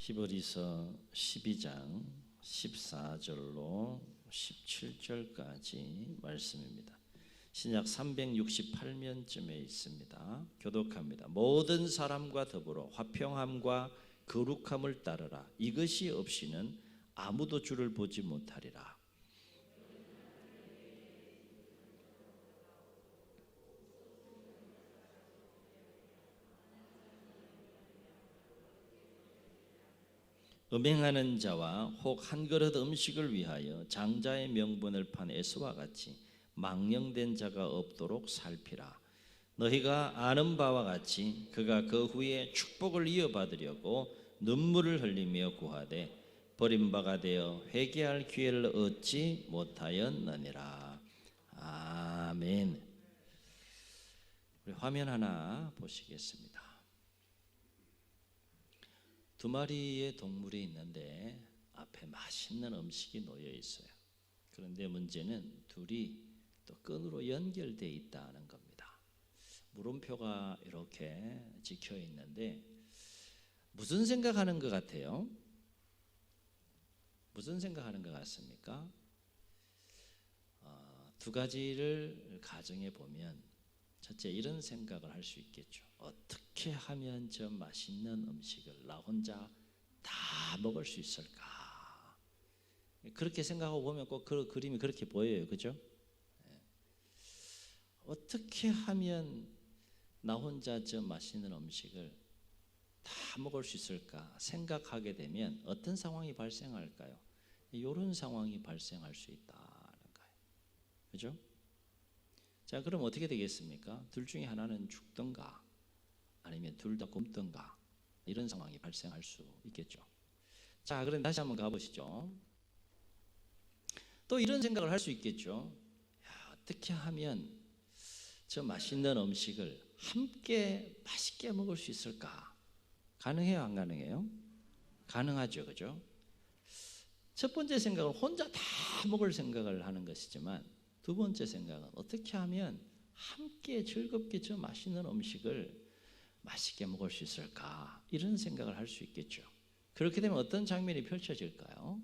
히브리서 12장 14절로 17절까지 말씀입니다. 신약 368면쯤에 있습니다. 교독합니다. 모든 사람과 더불어 화평함과 거룩함을 따르라. 이것이 없이는 아무도 주를 보지 못하리라. 음행하는 자와 혹 한 그릇 음식을 위하여 장자의 명분을 판 에서와 같이 망령된 자가 없도록 살피라. 너희가 아는 바와 같이 그가 그 후에 축복을 이어받으려고 눈물을 흘리며 구하되 버림바가 되어 회개할 기회를 얻지 못하였느니라. 아멘. 우리 화면 하나 보시겠습니다. 두 마리의 동물이 있는데 앞에 맛있는 음식이 놓여 있어요. 그런데 문제는 둘이 또 끈으로 연결되어 있다는 겁니다. 물음표가 이렇게 찍혀 있는데 무슨 생각하는 것 같아요? 무슨 생각하는 것 같습니까? 두 가지를 가정해 보면 첫째, 이런 생각을 할 수 있겠죠. 어떻게 하면 저 맛있는 음식을 나 혼자 다 먹을 수 있을까? 그렇게 생각하고 보면 꼭 그 그림이 그렇게 보여요. 그죠? 어떻게 하면 나 혼자 저 맛있는 음식을 다 먹을 수 있을까 생각하게 되면 어떤 상황이 발생할까요? 이런 상황이 발생할 수 있다는 거예요. 그죠? 자, 그럼 어떻게 되겠습니까? 둘 중에 하나는 죽든가 아니면 둘 다 굶든가 이런 상황이 발생할 수 있겠죠. 자, 그럼 다시 한번 가보시죠. 또 이런 생각을 할 수 있겠죠. 야, 어떻게 하면 저 맛있는 음식을 함께 맛있게 먹을 수 있을까? 가능해요, 안 가능해요? 가능하죠, 그죠? 첫 번째 생각은 혼자 다 먹을 생각을 하는 것이지만 두 번째 생각은 어떻게 하면 함께 즐겁게 저 맛있는 음식을 맛있게 먹을 수 있을까? 이런 생각을 할 수 있겠죠. 그렇게 되면 어떤 장면이 펼쳐질까요?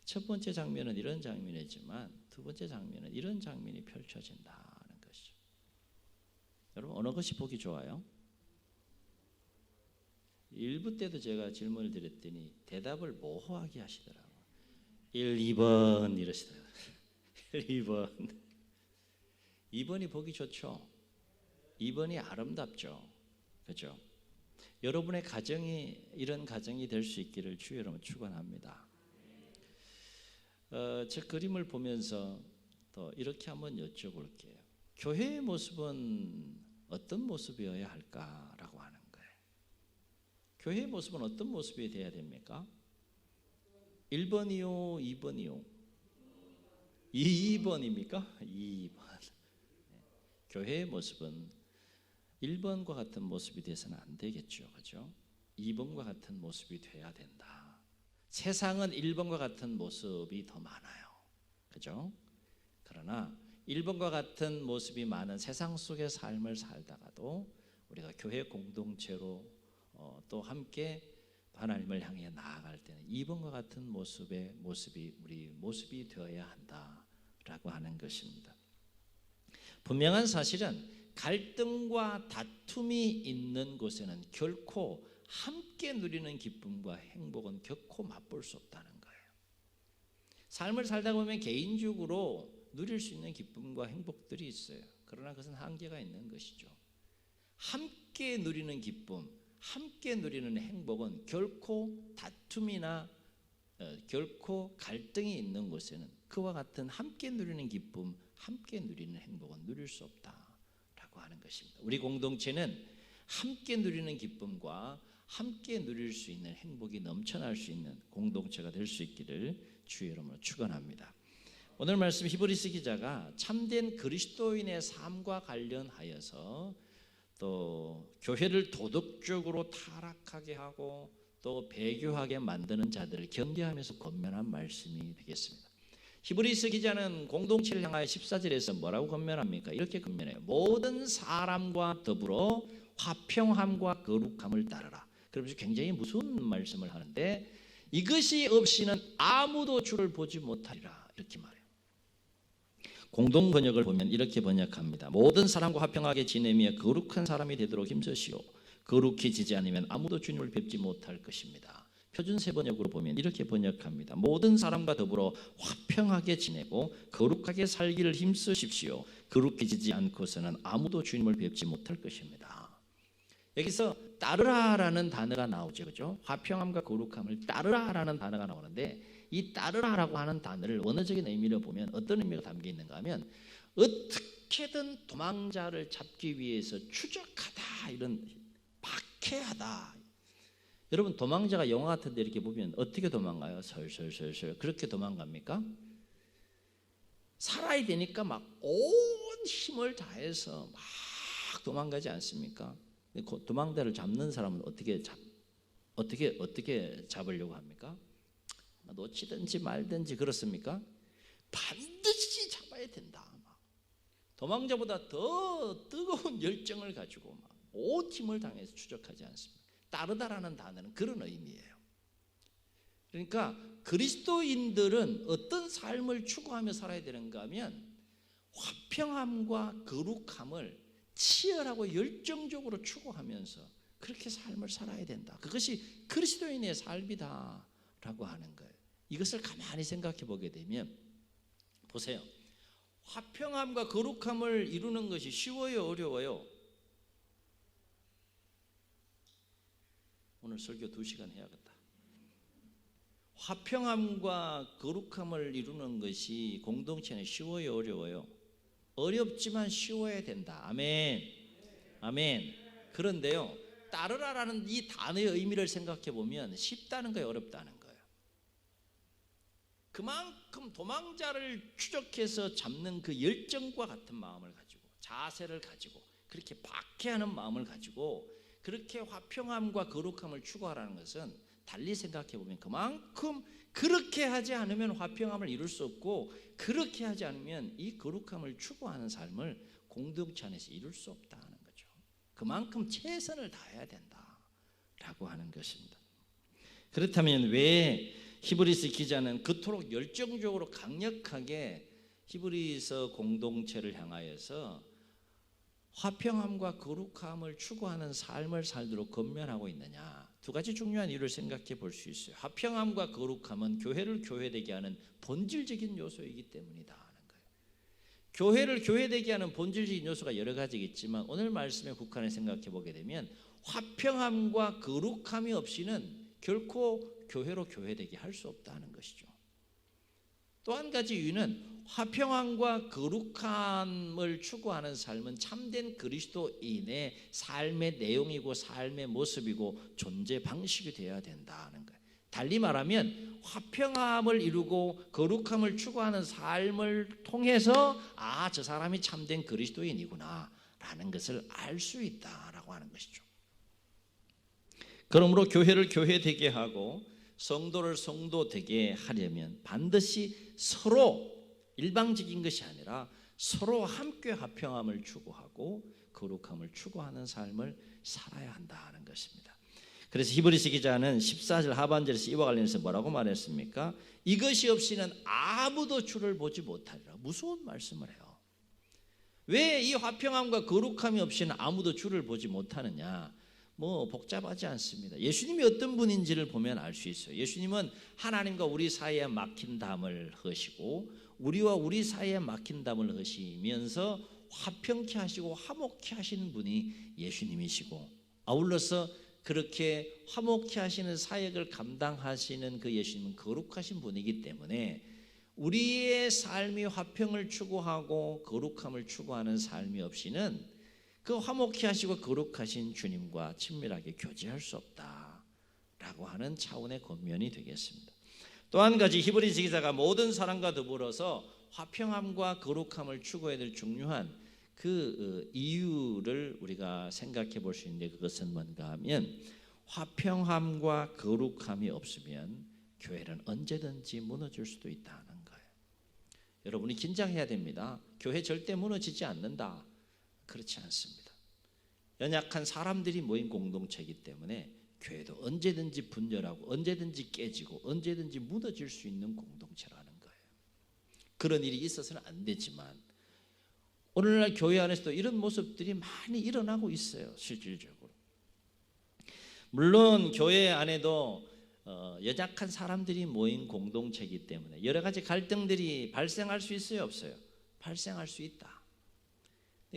첫 번째 장면은 이런 장면이지만 두 번째 장면은 이런 장면이 펼쳐진다는 것이죠. 여러분, 어느 것이 보기 좋아요? 1부 때도 제가 질문을 드렸더니 대답을 모호하게 하시더라고요. 1, 2번 이러시더라고요. 2번. 2번이 보기 좋죠. 2번이 아름답죠. 그죠? 여러분의 가정이 이런 가정이 될 수 있기를 주의 이름으로 축원합니다. 제 그림을 보면서 또 이렇게 한번 여쭤볼게요. 교회의 모습은 어떤 모습이어야 할까라고 하는 거예요. 교회의 모습은 어떤 모습이 되어야 됩니까? 1번이요, 2번이요? 2번입니까? 2번. 교회의 모습은 1번과 같은 모습이 돼서는 안 되겠죠. 그죠? 2번과 같은 모습이 돼야 된다. 세상은 1번과 같은 모습이 더 많아요. 그죠? 그러나 1번과 같은 모습이 많은 세상 속의 삶을 살다가도 우리가 교회 공동체로 또 함께 하나님을 향해 나아갈 때는 2번과 같은 모습이 우리 모습이 되어야 한다라고 하는 것입니다. 분명한 사실은 갈등과 다툼이 있는 곳에는 결코 함께 누리는 기쁨과 행복은 결코 맛볼 수 없다는 거예요. 삶을 살다 보면 개인적으로 누릴 수 있는 기쁨과 행복들이 있어요. 그러나 그것은 한계가 있는 것이죠. 함께 누리는 기쁨, 함께 누리는 행복은 결코 다툼이나 결코 갈등이 있는 곳에는 그와 같은 함께 누리는 기쁨, 함께 누리는 행복은 누릴 수 없다라고 하는 것입니다. 우리 공동체는 함께 누리는 기쁨과 함께 누릴 수 있는 행복이 넘쳐날 수 있는 공동체가 될 수 있기를 주의 이름으로 축원합니다. 오늘 말씀 히브리서 기자가 참된 그리스도인의 삶과 관련하여서 또 교회를 도덕적으로 타락하게 하고 또 배교하게 만드는 자들을 경계하면서 권면한 말씀이 되겠습니다. 히브리서 기자는 공동체를 향하여 14절에서 뭐라고 권면합니까? 이렇게 권면해요. 모든 사람과 더불어 화평함과 거룩함을 따르라. 그러면서 굉장히 무서운 말씀을 하는데 이것이 없이는 아무도 주를 보지 못하리라 이렇게 말해요. 공동 번역을 보면 이렇게 번역합니다. 모든 사람과 화평하게 지내며 거룩한 사람이 되도록 힘쓰시오. 거룩해지지 않으면 아무도 주님을 뵙지 못할 것입니다. 표준세 번역으로 보면 이렇게 번역합니다. 모든 사람과 더불어 화평하게 지내고 거룩하게 살기를 힘쓰십시오. 거룩해지지 않고서는 아무도 주님을 뵙지 못할 것입니다. 여기서 따르라라는 단어가 나오죠. 그죠? 화평함과 거룩함을 따르라라는 단어가 나오는데 이 따르라라고 하는 단어를 원어적인 의미로 보면 어떤 의미가 담겨 있는가 하면 어떻게든 도망자를 잡기 위해서 추적하다, 이런 박해하다. 여러분 도망자가 영화 같은 데 이렇게 보면 어떻게 도망가요? 설설설설 그렇게 도망갑니까? 살아야 되니까 막 온 힘을 다해서 막 도망가지 않습니까? 도망자를 잡는 사람은 어떻게 잡으려고 합니까? 놓치든지 말든지 그렇습니까? 반드시 잡아야 된다. 도망자보다 더 뜨거운 열정을 가지고 온 힘을 당해서 추적하지 않습니다. 따르다라는 단어는 그런 의미예요. 그러니까 그리스도인들은 어떤 삶을 추구하며 살아야 되는가 하면 화평함과 거룩함을 치열하고 열정적으로 추구하면서 그렇게 삶을 살아야 된다. 그것이 그리스도인의 삶이다라고 하는 거예요. 이것을 가만히 생각해 보게 되면 보세요. 화평함과 거룩함을 이루는 것이 쉬워요, 어려워요? 오늘 설교 2시간 해야겠다. 화평함과 거룩함을 이루는 것이 공동체는 쉬워요, 어려워요? 어렵지만 쉬워야 된다. 아멘. 아멘. 그런데요, 따르라라는 이 단어의 의미를 생각해 보면 쉽다는 거예요, 어렵다는 거예요? 그만큼 도망자를 추적해서 잡는 그 열정과 같은 마음을 가지고, 자세를 가지고, 그렇게 박해하는 마음을 가지고 그렇게 화평함과 거룩함을 추구하라는 것은 달리 생각해 보면 그만큼 그렇게 하지 않으면 화평함을 이룰 수 없고, 그렇게 하지 않으면 이 거룩함을 추구하는 삶을 공동체 안에서 이룰 수 없다는 거죠. 그만큼 최선을 다해야 된다라고 하는 것입니다. 그렇다면 왜 히브리서 기자는 그토록 열정적으로 강력하게 히브리서 공동체를 향하여서 화평함과 거룩함을 추구하는 삶을 살도록 권면하고 있느냐? 2가지 중요한 이유를 생각해 볼 수 있어요. 화평함과 거룩함은 교회를 교회되게 하는 본질적인 요소이기 때문이다 하는 거예요. 교회를 교회되게 하는 본질적인 요소가 여러 가지겠지만 오늘 말씀에 국한해 생각해 보게 되면 화평함과 거룩함이 없이는 결코 교회로 교회되게 할 수 없다는 것이죠. 또 한 가지 이유는 화평함과 거룩함을 추구하는 삶은 참된 그리스도인의 삶의 내용이고 삶의 모습이고 존재 방식이 되어야 된다는 거예요. 달리 말하면 화평함을 이루고 거룩함을 추구하는 삶을 통해서 저 사람이 참된 그리스도인이구나 라는 것을 알 수 있다라고 하는 것이죠. 그러므로 교회를 교회되게 하고 성도를 성도되게 하려면 반드시 서로 일방적인 것이 아니라 서로 함께 화평함을 추구하고 거룩함을 추구하는 삶을 살아야 한다는 것입니다. 그래서 히브리서 기자는 14절 하반절에서 이와 관련해서 뭐라고 말했습니까? 이것이 없이는 아무도 주를 보지 못하리라. 무서운 말씀을 해요. 왜 이 화평함과 거룩함이 없이는 아무도 주를 보지 못하느냐? 복잡하지 않습니다. 예수님이 어떤 분인지를 보면 알 수 있어요. 예수님은 하나님과 우리 사이에 막힌 담을 허시고 우리와 우리 사이에 막힌 담을 허시면서 화평케 하시고 화목케 하시는 분이 예수님이시고, 아울러서 그렇게 화목케 하시는 사역을 감당하시는 그 예수님은 거룩하신 분이기 때문에 우리의 삶이 화평을 추구하고 거룩함을 추구하는 삶이 없이는 그 화목케 하시고 거룩하신 주님과 친밀하게 교제할 수 없다라고 하는 차원의 권면이 되겠습니다. 또 한 가지 히브리서 기자가 모든 사람과 더불어서 화평함과 거룩함을 추구해야 될 중요한 그 이유를 우리가 생각해 볼 수 있는데, 그것은 뭔가 하면 화평함과 거룩함이 없으면 교회는 언제든지 무너질 수도 있다는 거예요. 여러분이 긴장해야 됩니다. 교회 절대 무너지지 않는다. 그렇지 않습니다. 연약한 사람들이 모인 공동체이기 때문에 교회도 언제든지 분열하고 언제든지 깨지고 언제든지 무너질 수 있는 공동체라는 거예요. 그런 일이 있어서는 안 되지만 오늘날 교회 안에서도 이런 모습들이 많이 일어나고 있어요. 실질적으로. 물론 교회 안에도 연약한 사람들이 모인 공동체이기 때문에 여러 가지 갈등들이 발생할 수 있어요, 없어요? 발생할 수 있다.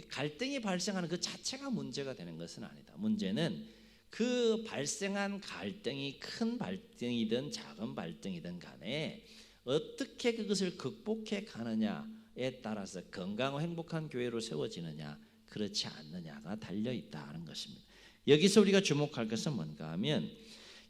갈등이 발생하는 그 자체가 문제가 되는 것은 아니다. 문제는 그 발생한 갈등이 큰 갈등이든 작은 갈등이든 간에 어떻게 그것을 극복해 가느냐에 따라서 건강하고 행복한 교회로 세워지느냐 그렇지 않느냐가 달려있다는 것입니다. 여기서 우리가 주목할 것은 뭔가 하면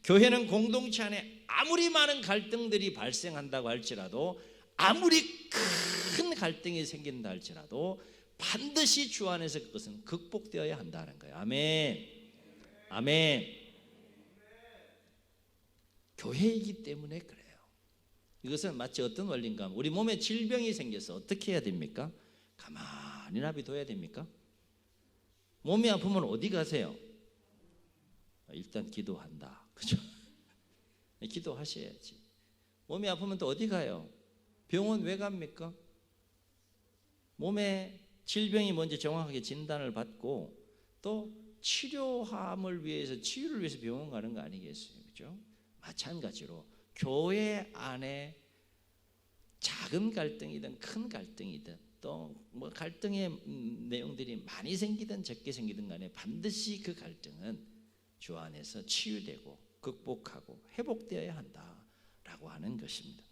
교회는 공동체 안에 아무리 많은 갈등들이 발생한다고 할지라도 아무리 큰 갈등이 생긴다 할지라도 반드시 주 안에서 그것은 극복되어야 한다는 거예요. 아멘. 아멘. 교회이기 때문에 그래요. 이것은 마치 어떤 원리인가 하면 우리 몸에 질병이 생겨서 어떻게 해야 됩니까? 가만히 놔둬야 됩니까? 몸이 아프면 어디 가세요? 일단 기도한다. 그죠? 기도하셔야지. 몸이 아프면 또 어디 가요? 병원 왜 갑니까? 몸에 질병이 뭔지 정확하게 진단을 받고 또 치료함을 위해서 치유를 위해서 병원 가는 거 아니겠어요? 그죠? 마찬가지로 교회 안에 작은 갈등이든 큰 갈등이든 또 뭐 갈등의 내용들이 많이 생기든 적게 생기든 간에 반드시 그 갈등은 주 안에서 치유되고 극복하고 회복되어야 한다라고 하는 것입니다.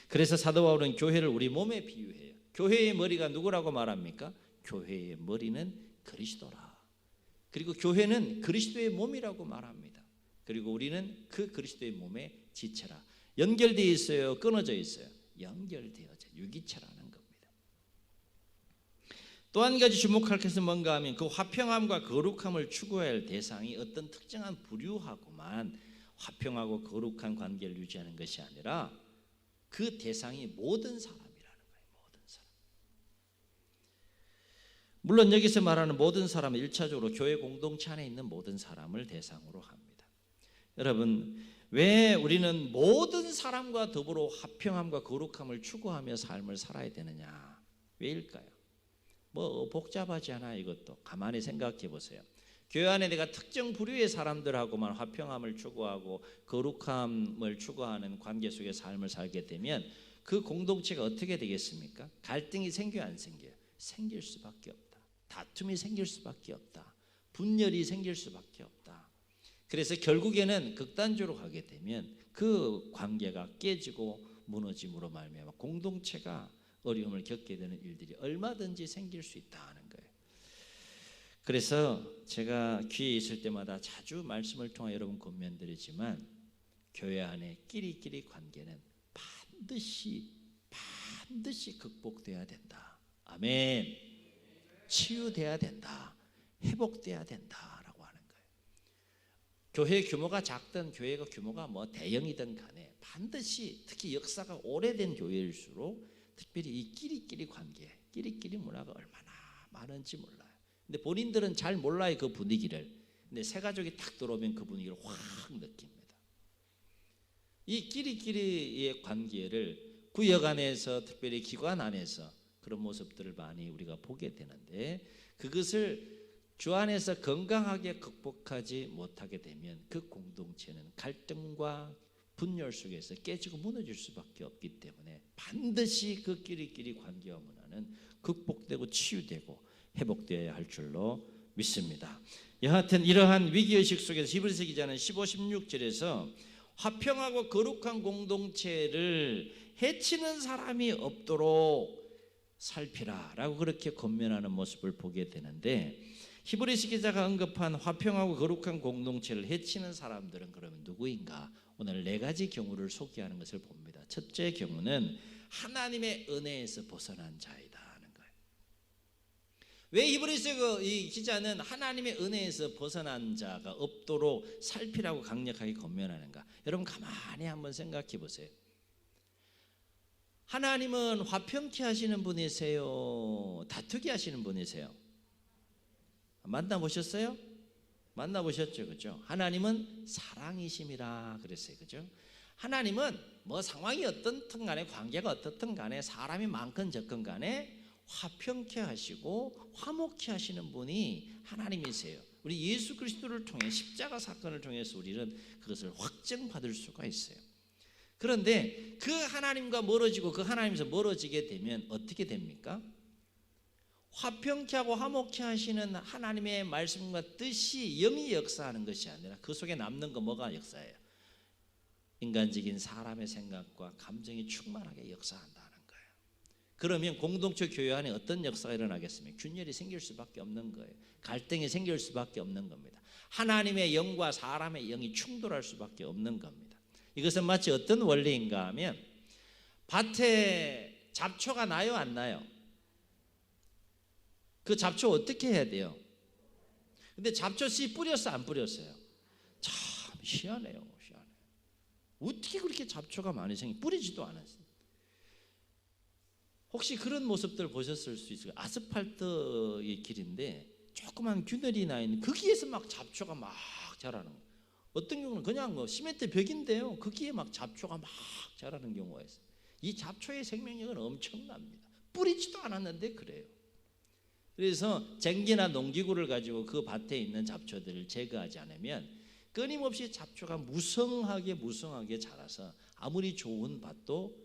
그래서 사도 바울은 교회를 우리 몸에 비유해요. 교회의 머리가 누구라고 말합니까? 교회의 머리는 그리스도라. 그리고 교회는 그리스도의 몸이라고 말합니다. 그리고 우리는 그 그리스도의 몸의 지체라. 연결되어 있어요? 끊어져 있어요? 연결되어져 유기체라는 겁니다. 또 한 가지 주목할 것은 뭔가 하면 그 화평함과 거룩함을 추구해야 할 대상이 어떤 특정한 부류하고만 화평하고 거룩한 관계를 유지하는 것이 아니라 그 대상이 모든 사람이라는 거예요. 모든 사람. 물론 여기서 말하는 모든 사람은 1차적으로 교회 공동체 안에 있는 모든 사람을 대상으로 합니다. 여러분, 왜 우리는 모든 사람과 더불어 화평함과 거룩함을 추구하며 삶을 살아야 되느냐? 왜일까요? 뭐 복잡하지 않아. 이것도 가만히 생각해 보세요. 교회 안에 내가 특정 부류의 사람들하고만 화평함을 추구하고 거룩함을 추구하는 관계 속의 삶을 살게 되면 그 공동체가 어떻게 되겠습니까? 갈등이 생겨요, 안 생겨요? 생길 수밖에 없다. 다툼이 생길 수밖에 없다. 분열이 생길 수밖에 없다. 그래서 결국에는 극단적으로 가게 되면 그 관계가 깨지고 무너짐으로 말미암아 공동체가 어려움을 겪게 되는 일들이 얼마든지 생길 수 있다는 거예요. 그래서 제가 기회 있을 때마다 자주 말씀을 통해 여러분 권면드리지만 교회 안에 끼리끼리 관계는 반드시 극복돼야 된다. 아멘. 치유돼야 된다. 회복돼야 된다라고 하는 거예요. 교회 규모가 작든 교회가 규모가 뭐 대형이든 간에 반드시 특히 역사가 오래된 교회일수록 특별히 이 끼리끼리 관계, 끼리끼리 문화가 얼마나 많은지 몰라요. 근데 본인들은 잘 몰라요, 그 분위기를. 근데 새 가족이 딱 들어오면 그 분위기를 확 느낍니다. 이 끼리끼리의 관계를 구역 안에서 특별히 기관 안에서 그런 모습들을 많이 우리가 보게 되는데 그것을 주 안에서 건강하게 극복하지 못하게 되면 그 공동체는 갈등과 분열 속에서 깨지고 무너질 수밖에 없기 때문에 반드시 그 끼리끼리 관계와 문화는 극복되고 치유되고 회복되어야 할 줄로 믿습니다. 여하튼 이러한 위기의식 속에서 히브리서 기자는 15, 16절에서 화평하고 거룩한 공동체를 해치는 사람이 없도록 살피라 라고 그렇게 권면하는 모습을 보게 되는데 히브리서 기자가 언급한 화평하고 거룩한 공동체를 해치는 사람들은 그러면 누구인가? 오늘 4가지 경우를 소개하는 것을 봅니다. 첫째 경우는 하나님의 은혜에서 벗어난 자이다 하는 거예요. 왜 히브리서 이 기자는 하나님의 은혜에서 벗어난 자가 없도록 살피라고 강력하게 권면하는가? 여러분 가만히 한번 생각해 보세요. 하나님은 화평케 하시는 분이세요? 다투게 하시는 분이세요? 만나보셨어요? 만나보셨죠, 그죠? 하나님은 사랑이심이라 그랬어요, 그죠? 하나님은 뭐 상황이 어떻든 간에, 관계가 어떻든 간에, 사람이 많건 적건 간에 화평케 하시고 화목케 하시는 분이 하나님이세요. 우리 예수 그리스도를 통해, 십자가 사건을 통해서 우리는 그것을 확증받을 수가 있어요. 그런데 그 하나님과 멀어지고 그 하나님에서 멀어지게 되면 어떻게 됩니까? 화평케 하고 화목케 하시는 하나님의 말씀과 뜻이 영이 역사하는 것이 아니라 그 속에 남는 거 뭐가 역사해요? 인간적인 사람의 생각과 감정이 충만하게 역사한다는 거예요. 그러면 공동체 교회 안에 어떤 역사가 일어나겠습니까? 균열이 생길 수밖에 없는 거예요. 갈등이 생길 수밖에 없는 겁니다. 하나님의 영과 사람의 영이 충돌할 수밖에 없는 겁니다. 이것은 마치 어떤 원리인가 하면, 밭에 잡초가 나요, 안 나요? 그 잡초 어떻게 해야 돼요? 근데 잡초 씨 뿌렸어, 안 뿌렸어요? 참 희한해요. 어떻게 그렇게 잡초가 많이 뿌리지도 않았어요. 혹시 그런 모습들 보셨을 수 있어요? 아스팔트의 길인데 조그만 균열이 나 있는 거기에서 막 잡초가 막 자라는 거예요. 어떤 경우는 그냥 뭐 시멘트 벽인데요, 거기에 막 잡초가 막 자라는 경우가 있어요. 이 잡초의 생명력은 엄청납니다. 뿌리지도 않았는데 그래요. 그래서 쟁기나 농기구를 가지고 그 밭에 있는 잡초들을 제거하지 않으면 끊임없이 잡초가 무성하게 자라서 아무리 좋은 밭도,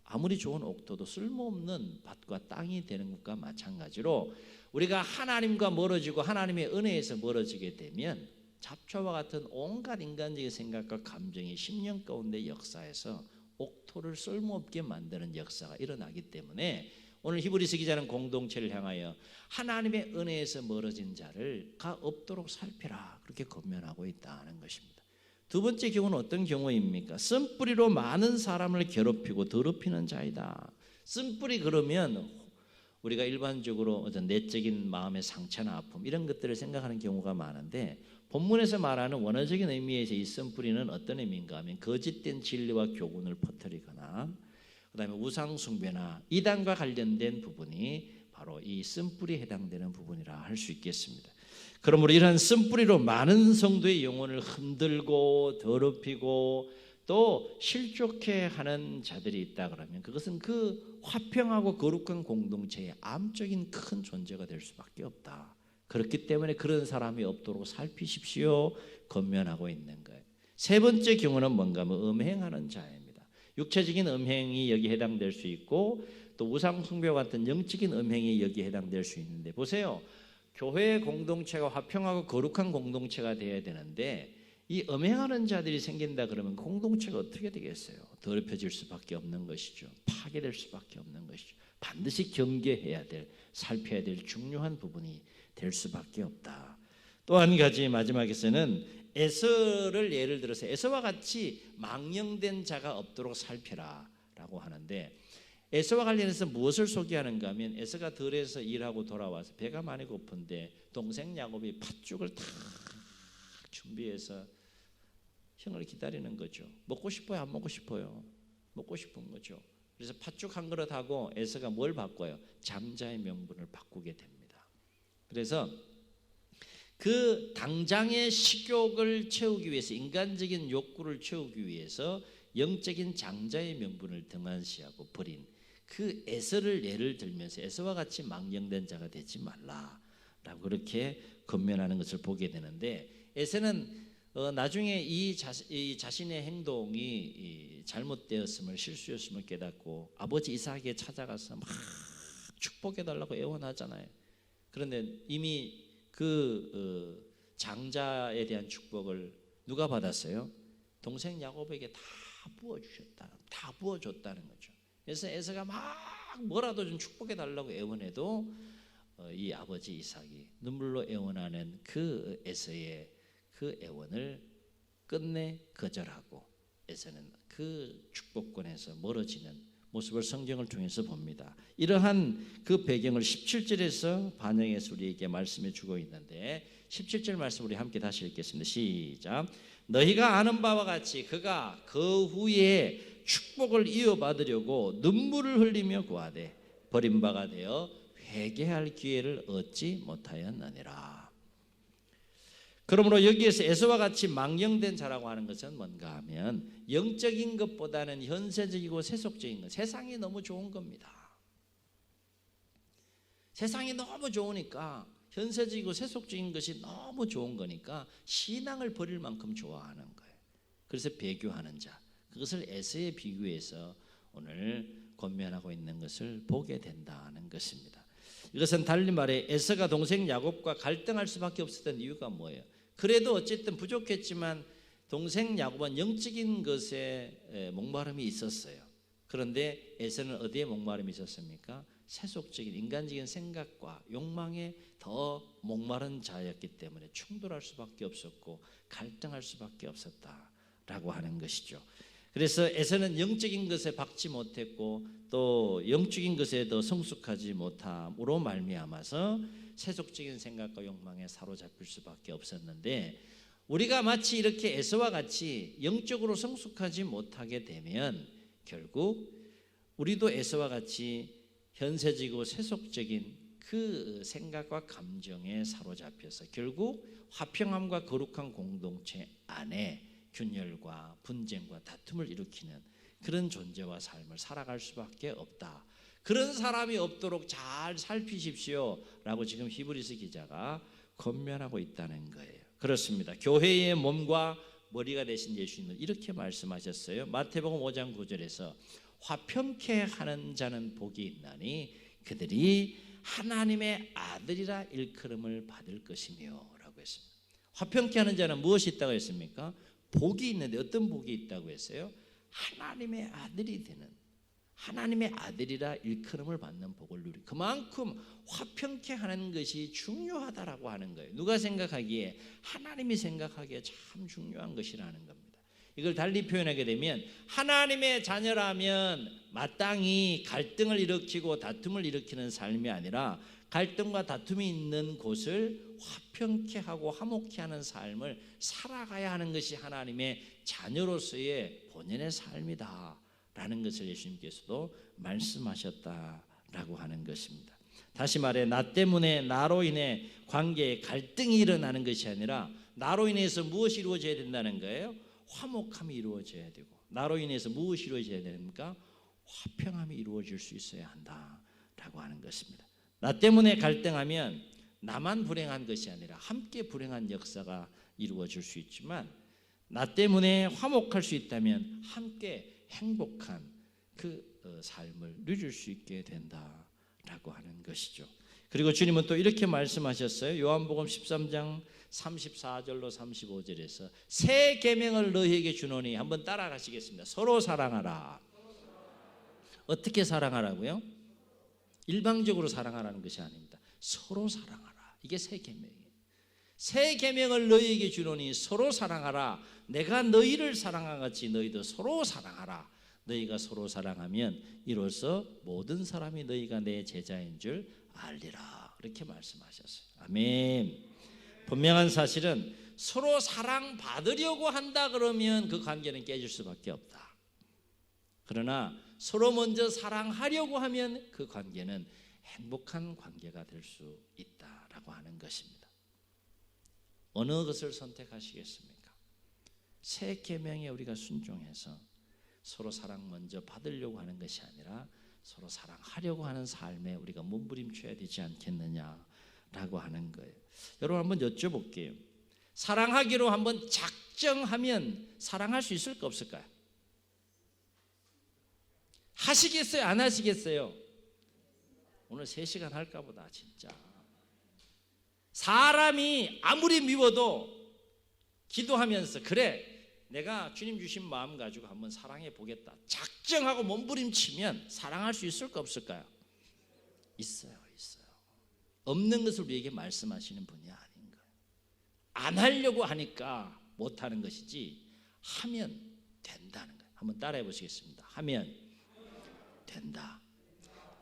아무리 좋은 옥토도 쓸모없는 밭과 땅이 되는 것과 마찬가지로 우리가 하나님과 멀어지고 하나님의 은혜에서 멀어지게 되면 잡초와 같은 온갖 인간적인 생각과 감정이 10년 가운데 역사에서 옥토를 쓸모없게 만드는 역사가 일어나기 때문에 오늘 히브리서 기자는 공동체를 향하여 하나님의 은혜에서 멀어진 자를가 없도록 살피라, 그렇게 권면하고 있다는 것입니다. 두 번째 경우는 어떤 경우입니까? 쓴뿌리로 많은 사람을 괴롭히고 더럽히는 자이다. 쓴뿌리, 그러면 우리가 일반적으로 어떤 내적인 마음의 상처나 아픔 이런 것들을 생각하는 경우가 많은데, 본문에서 말하는 원어적인 의미에서 이 쓴뿌리는 어떤 의미인가 하면 거짓된 진리와 교훈을 퍼뜨리거나 그 다음에 우상숭배나 이단과 관련된 부분이 바로 이 쓴뿌리에 해당되는 부분이라 할 수 있겠습니다. 그러므로 이러한 쓴뿌리로 많은 성도의 영혼을 흔들고 더럽히고 또 실족해 하는 자들이 있다 그러면 그것은 그 화평하고 거룩한 공동체의 암적인 큰 존재가 될 수밖에 없다. 그렇기 때문에 그런 사람이 없도록 살피십시오, 권면하고 있는 거예요. 세 번째 경우는 뭔가 하면 음행하는 자예요. 육체적인 음행이 여기에 해당될 수 있고 또 우상숭배와 같은 영적인 음행이 여기에 해당될 수 있는데, 보세요. 교회 공동체가 화평하고 거룩한 공동체가 되어야 되는데 이 음행하는 자들이 생긴다 그러면 공동체가 어떻게 되겠어요? 더럽혀질 수밖에 없는 것이죠. 파괴될 수밖에 없는 것이죠. 반드시 경계해야 될, 살펴야 될 중요한 부분이 될 수밖에 없다. 또 한 가지 마지막에서는 에서를 예를 들어서 에서와 같이 망령된 자가 없도록 살펴라 라고 하는데, 에서와 관련해서 무엇을 소개하는가 하면, 에서가 들에서 일하고 돌아와서 배가 많이 고픈데 동생 야곱이 팥죽을 다 준비해서 형을 기다리는 거죠. 먹고 싶어요, 안 먹고 싶어요? 먹고 싶은 거죠. 그래서 팥죽 한 그릇하고 에서가 뭘 바꿔요? 장자의 명분을 바꾸게 됩니다. 그래서 그 당장의 식욕을 채우기 위해서, 인간적인 욕구를 채우기 위해서 영적인 장자의 명분을 등한시하고 버린 그 에서를 예를 들면서 에서와 같이 망령된 자가 되지 말라라고 그렇게 권면하는 것을 보게 되는데, 에서는 나중에 이 자신의 행동이 잘못되었음을, 실수였음을 깨닫고 아버지 이삭에게 찾아가서 막 축복해달라고 애원하잖아요. 그런데 이미 그 장자에 대한 축복을 누가 받았어요? 동생 야곱에게 다 부어주셨다, 다 부어줬다는 거죠. 그래서 에서가 막 뭐라도 좀 축복해 달라고 애원해도 이 아버지 이삭이 눈물로 애원하는 그 에서의 그 애원을 끝내 거절하고 에서는 그 축복권에서 멀어지는 모습을 성경을 통해서 봅니다. 이러한 그 배경을 17절에서 반영해서 우리에게 말씀해 주고 있는데, 17절 말씀 우리 함께 다시 읽겠습니다. 시작. 너희가 아는 바와 같이 그가 그 후에 축복을 이어받으려고 눈물을 흘리며 구하되 버림바가 되어 회개할 기회를 얻지 못하였느니라. 그러므로 여기에서 에서와 같이 망령된 자라고 하는 것은 뭔가 하면 영적인 것보다는 현세적이고 세속적인 것, 세상이 너무 좋은 겁니다. 세상이 너무 좋으니까 현세적이고 세속적인 것이 너무 좋은 거니까 신앙을 버릴 만큼 좋아하는 거예요. 그래서 배교하는 자, 그것을 에서에 비교해서 오늘 권면하고 있는 것을 보게 된다는 것입니다. 이것은 달리 말해 에서가 동생 야곱과 갈등할 수밖에 없었던 이유가 뭐예요? 그래도 어쨌든 부족했지만 동생 야곱은 영적인 것에 목마름이 있었어요. 그런데 에서는 어디에 목마름이 있었습니까? 세속적인 인간적인 생각과 욕망에 더 목마른 자였기 때문에 충돌할 수밖에 없었고 갈등할 수밖에 없었다라고 하는 것이죠. 그래서 에서는 영적인 것에 박지 못했고 또 영적인 것에 더 성숙하지 못함으로 말미암아서 세속적인 생각과 욕망에 사로잡힐 수밖에 없었는데, 우리가 마치 이렇게 에서와 같이 영적으로 성숙하지 못하게 되면 결국 우리도 에서와 같이 현세적이고 세속적인 그 생각과 감정에 사로잡혀서 결국 화평함과 거룩한 공동체 안에 균열과 분쟁과 다툼을 일으키는 그런 존재와 삶을 살아갈 수밖에 없다. 그런 사람이 없도록 잘 살피십시오 라고 지금 히브리서 기자가 권면하고 있다는 거예요. 그렇습니다. 교회의 몸과 머리가 되신 예수님은 이렇게 말씀하셨어요. 마태복음 5장 9절에서 화평케 하는 자는 복이 있나니 그들이 하나님의 아들이라 일컬음을 받을 것이며 라고 했습니다. 화평케 하는 자는 무엇이 있다고 했습니까? 복이 있는데 어떤 복이 있다고 했어요? 하나님의 아들이 되는, 하나님의 아들이라 일컬음을 받는 복을 누리. 그만큼 화평케 하는 것이 중요하다라고 하는 거예요. 누가 생각하기에? 하나님이 생각하기에 참 중요한 것이라는 겁니다. 이걸 달리 표현하게 되면 하나님의 자녀라면 마땅히 갈등을 일으키고 다툼을 일으키는 삶이 아니라 갈등과 다툼이 있는 곳을 화평케 하고 화목케 하는 삶을 살아가야 하는 것이 하나님의 자녀로서의 본연의 삶이다 라는 것을 예수님께서도 말씀하셨다라고 하는 것입니다. 다시 말해 나 때문에 나로 인해 관계에 갈등이 일어나는 것이 아니라 나로 인해서 무엇이 이루어져야 된다는 거예요? 화목함이 이루어져야 되고, 나로 인해서 무엇이 이루어져야 됩니까? 화평함이 이루어질 수 있어야 한다라고 하는 것입니다. 나 때문에 갈등하면 나만 불행한 것이 아니라 함께 불행한 역사가 이루어질 수 있지만, 나 때문에 화목할 수 있다면 함께 행복한 그 삶을 누릴 수 있게 된다라고 하는 것이죠. 그리고 주님은 또 이렇게 말씀하셨어요. 요한복음 13장 34절로 35절에서 새 계명을 너희에게 주노니, 한번 따라가시겠습니다. 서로 사랑하라. 어떻게 사랑하라고요? 일방적으로 사랑하라는 것이 아닙니다. 서로 사랑하라. 이게 새 계명이에요. 새 계명을 너희에게 주노니 서로 사랑하라. 내가 너희를 사랑한 같이 너희도 서로 사랑하라. 너희가 서로 사랑하면 이로써 모든 사람이 너희가 내 제자인 줄 알리라. 이렇게 말씀하셨어요. 아멘. 분명한 사실은 서로 사랑받으려고 한다 그러면 그 관계는 깨질 수밖에 없다. 그러나 서로 먼저 사랑하려고 하면 그 관계는 행복한 관계가 될 수 있다라고 하는 것입니다. 어느 것을 선택하시겠습니까? 새 계명에 우리가 순종해서 서로 사랑 먼저 받으려고 하는 것이 아니라 서로 사랑하려고 하는 삶에 우리가 몸부림쳐야 되지 않겠느냐라고 하는 거예요. 여러분 한번 여쭤볼게요. 사랑하기로 한번 작정하면 사랑할 수 있을까 없을까요? 하시겠어요? 안 하시겠어요? 오늘 3시간 할까 보다 진짜. 사람이 아무리 미워도 기도하면서 그래 내가 주님 주신 마음 가지고 한번 사랑해 보겠다 작정하고 몸부림치면 사랑할 수 있을까 없을까요? 있어요. 없는 것을 우리에게 말씀하시는 분이 아닌 거예요. 안 하려고 하니까 못하는 것이지 하면 된다는 거예요. 한번 따라해 보시겠습니다. 하면 된다.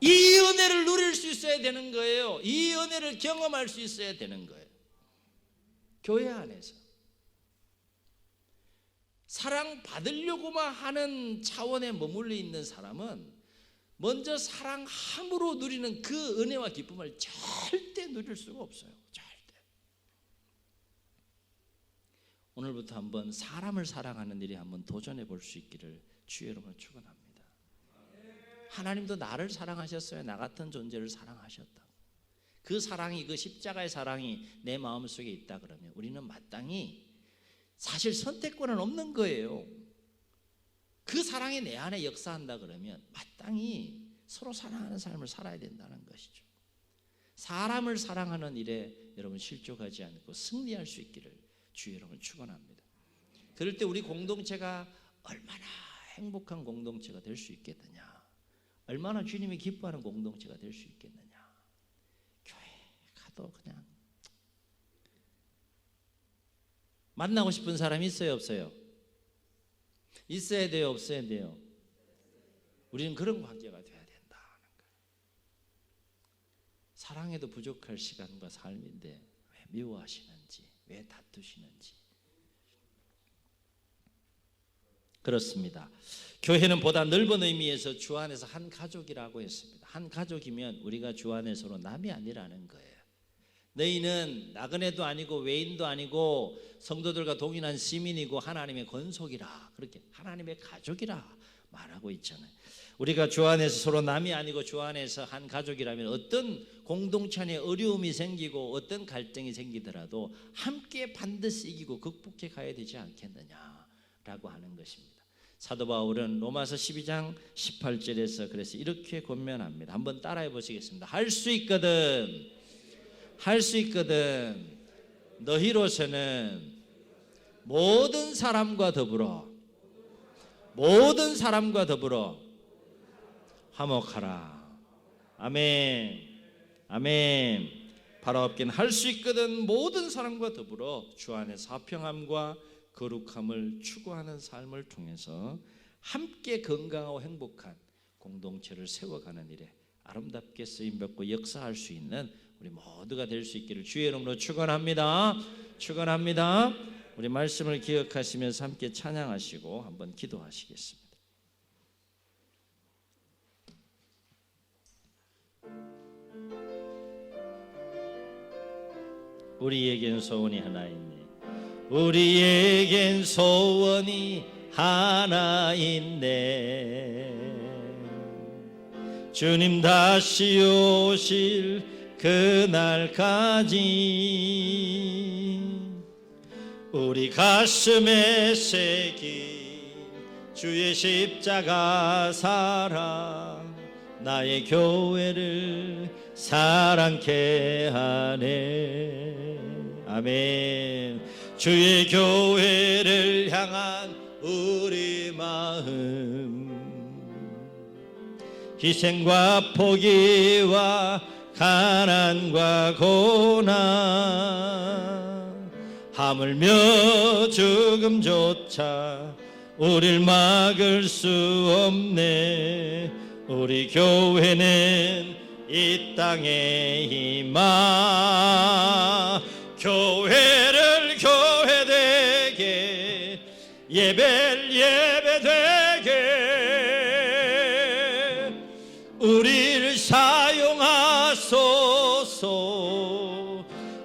이 은혜를 누릴 수 있어야 되는 거예요. 이 은혜를 경험할 수 있어야 되는 거예요. 교회 안에서 사랑받으려고만 하는 차원에 머물러 있는 사람은 먼저 사랑함으로 누리는 그 은혜와 기쁨을 절대 누릴 수가 없어요. 절대. 오늘부터 한번 사람을 사랑하는 일에 한번 도전해 볼 수 있기를 주의 이름으로 축원합니다. 하나님도 나를 사랑하셨어요. 나 같은 존재를 사랑하셨다. 그 사랑이, 그 십자가의 사랑이 내 마음속에 있다 그러면 우리는 마땅히, 사실 선택권은 없는 거예요. 그 사랑이 내 안에 역사한다 그러면 마땅히 서로 사랑하는 삶을 살아야 된다는 것이죠. 사람을 사랑하는 일에 여러분 실족하지 않고 승리할 수 있기를 주의 이름으로 축원합니다. 그럴 때 우리 공동체가 얼마나 행복한 공동체가 될 수 있겠느냐, 얼마나 주님이 기뻐하는 공동체가 될 수 있겠느냐. 교회 가도 그냥 만나고 싶은 사람이 있어요, 없어요? 있어야 돼요, 없어야 돼요? 우리는 그런 관계가 돼야 된다는 거예요. 사랑해도 부족할 시간과 삶인데 왜 미워하시는지, 왜 다투시는지. 그렇습니다. 교회는 보다 넓은 의미에서 주 안에서 한 가족이라고 했습니다. 한 가족이면 우리가 주 안에 서로 남이 아니라는 거예요. 너희는 나그네도 아니고 외인도 아니고 성도들과 동일한 시민이고 하나님의 권속이라, 그렇게 하나님의 가족이라 말하고 있잖아요. 우리가 주 안에서 서로 남이 아니고 주 안에서 한 가족이라면 어떤 공동체 안에 어려움이 생기고 어떤 갈등이 생기더라도 함께 반드시 이기고 극복해 가야 되지 않겠느냐라고 하는 것입니다. 사도 바울은 로마서 12장 18절에서 그래서 이렇게 권면합니다. 한번 따라해 보시겠습니다. 할 수 있거든, 할 수 있거든 너희로서는 모든 사람과 더불어 화목하라. 아멘, 아멘. 바로 앞에는 할 수 있거든 모든 사람과 더불어 주 안에서 화평함과 거룩함을 추구하는 삶을 통해서 함께 건강하고 행복한 공동체를 세워가는 일에 아름답게 쓰임받고 역사할 수 있는 우리 모두가 될 수 있기를 주의 이름으로 축원합니다. 축원합니다. 우리 말씀을 기억하시면서 함께 찬양하시고 한번 기도하시겠습니다. 우리에겐 소원이 하나 있네. 우리에겐 소원이 하나 있네. 주님 다시 오실 그날까지 우리 가슴에 새긴 주의 십자가 사랑 나의 교회를 사랑케 하네. 아멘. 주의 교회를 향한 우리 마음, 희생과 포기와 가난과 고난, 하물며 죽음조차 우릴 막을 수 없네. 우리 교회는 이 땅에 임하 교회를 교회되게 예배를 예배되게 우리를 사용하소서.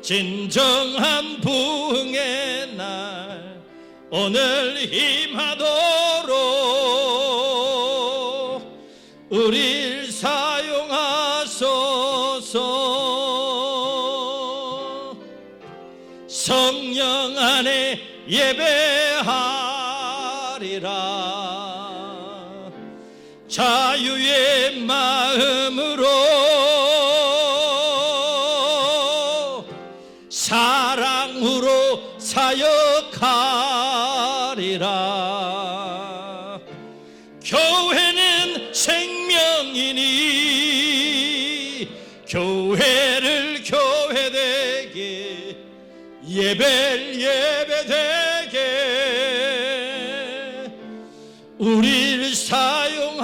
진정한 부흥의 날 오늘 임하도록 우리를 사용하소서. 성령 안에 예배하리라. 자유의 마음으로 사랑으로 사역하리라. 교회는 생명이니 교회를 교회되게 예배를 예배되게 우리를 사용하소서.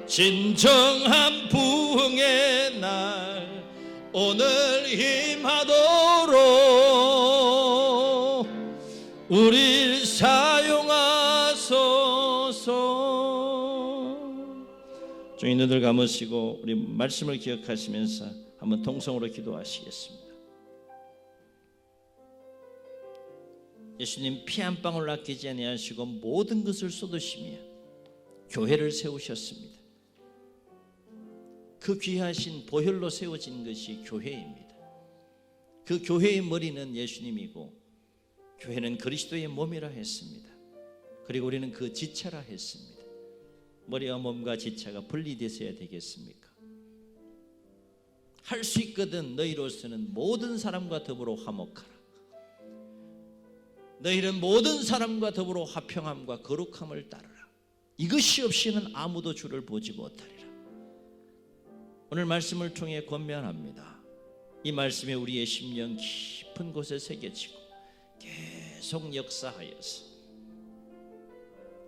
진정한 부흥의 날 오늘 임하도록 우리를 사용하소서. 주님 눈을 감으시고 우리 말씀을 기억하시면서 한번 통성으로 기도하시겠습니다. 예수님 피 한 방울 아끼지 아니하시고 모든 것을 쏟으시며 교회를 세우셨습니다. 그 귀하신 보혈로 세워진 것이 교회입니다. 그 교회의 머리는 예수님이고 교회는 그리스도의 몸이라 했습니다. 그리고 우리는 그 지체라 했습니다. 머리와 몸과 지체가 분리되어야 되겠습니까? 할 수 있거든 너희로서는 모든 사람과 더불어 화목하라. 너희는 모든 사람과 더불어 화평함과 거룩함을 따르라. 이것이 없이는 아무도 주를 보지 못하리라. 오늘 말씀을 통해 권면합니다. 이 말씀에 우리의 심령 깊은 곳에 새겨지고 계속 역사하여서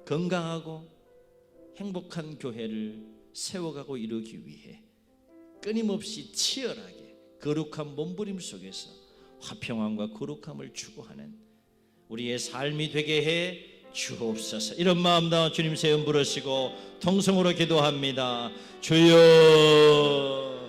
건강하고 행복한 교회를 세워가고 이루기 위해 끊임없이 치열하게 거룩한 몸부림 속에서 화평함과 거룩함을 추구하는 우리의 삶이 되게 해 주옵소서. 이런 마음 다음 주님 새 음 부르시고 통성으로 기도합니다. 주여